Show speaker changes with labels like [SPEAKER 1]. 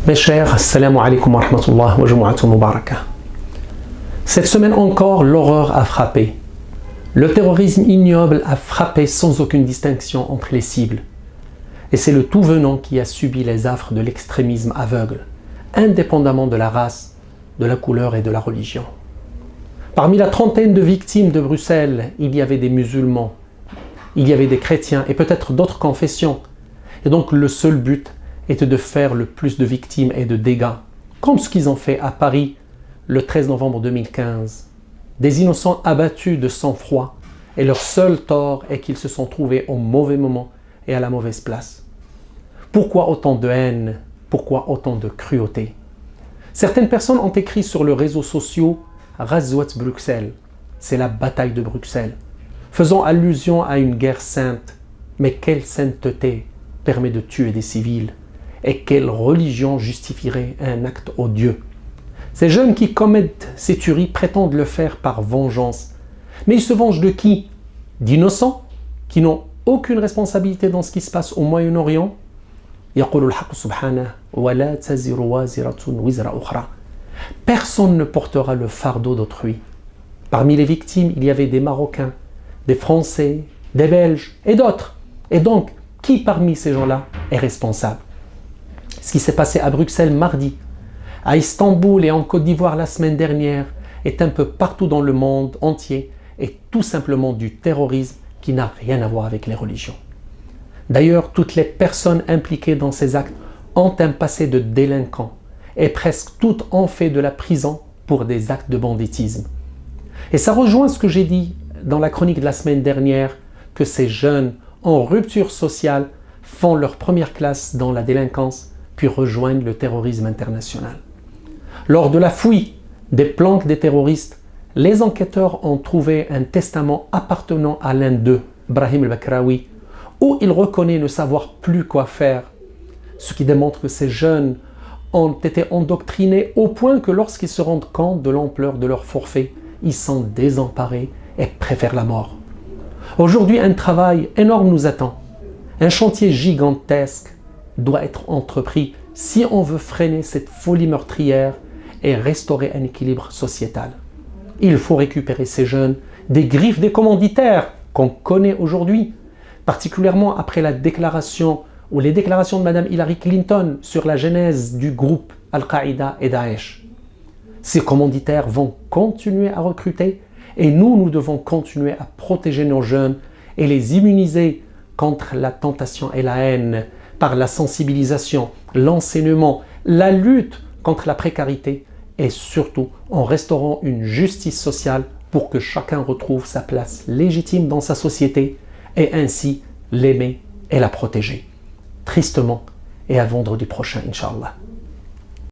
[SPEAKER 1] Mes chers, assalamu alaikum wa rahmatullah wa jumu'atun mubarakah. Cette semaine encore, l'horreur a frappé. Le terrorisme ignoble a frappé sans aucune distinction entre les cibles. Et c'est le tout venant qui a subi les affres de l'extrémisme aveugle, indépendamment de la race, de la couleur et de la religion. Parmi la trentaine de victimes de Bruxelles, il y avait des musulmans, il y avait des chrétiens et peut-être d'autres confessions. Et donc le seul but était de faire le plus de victimes et de dégâts, comme ce qu'ils ont fait à Paris le 13 novembre 2015. Des innocents abattus de sang-froid, et leur seul tort est qu'ils se sont trouvés au mauvais moment et à la mauvaise place. Pourquoi autant de haine? Pourquoi autant de cruauté? Certaines personnes ont écrit sur les réseaux sociaux « Ghazwat Bruxelles », c'est la bataille de Bruxelles, faisant allusion à une guerre sainte. Mais quelle sainteté permet de tuer des civils? Et quelle religion justifierait un acte odieux? Ces jeunes qui commettent ces tueries prétendent le faire par vengeance. Mais ils se vengent de qui? D'innocents qui n'ont aucune responsabilité dans ce qui se passe au Moyen-Orient? Personne ne portera le fardeau d'autrui. Parmi les victimes, il y avait des Marocains, des Français, des Belges et d'autres. Et donc, qui parmi ces gens-là est responsable? Ce qui s'est passé à Bruxelles mardi, à Istanbul et en Côte d'Ivoire la semaine dernière, est un peu partout dans le monde entier et tout simplement du terrorisme qui n'a rien à voir avec les religions. D'ailleurs, toutes les personnes impliquées dans ces actes ont un passé de délinquants et presque toutes ont fait de la prison pour des actes de banditisme. Et ça rejoint ce que j'ai dit dans la chronique de la semaine dernière, que ces jeunes en rupture sociale font leur première classe dans la délinquance puis rejoignent le terrorisme international. Lors de la fouille des planques des terroristes, les enquêteurs ont trouvé un testament appartenant à l'un d'eux, Brahim el-Bakraoui, où il reconnaît ne savoir plus quoi faire, ce qui démontre que ces jeunes ont été endoctrinés au point que lorsqu'ils se rendent compte de l'ampleur de leur forfait, ils sont désemparés et préfèrent la mort. Aujourd'hui, un travail énorme nous attend. Un chantier gigantesque doit être entrepris si on veut freiner cette folie meurtrière et restaurer un équilibre sociétal. Il faut récupérer ces jeunes des griffes des commanditaires qu'on connaît aujourd'hui, particulièrement après la déclaration ou les déclarations de Mme Hillary Clinton sur la genèse du groupe Al-Qaïda et Daesh. Ces commanditaires vont continuer à recruter et nous devons continuer à protéger nos jeunes et les immuniser contre la tentation et la haine par la sensibilisation, l'enseignement, la lutte contre la précarité et surtout en restaurant une justice sociale pour que chacun retrouve sa place légitime dans sa société et ainsi l'aimer et la protéger. Tristement et à vendredi prochain, Inch'Allah.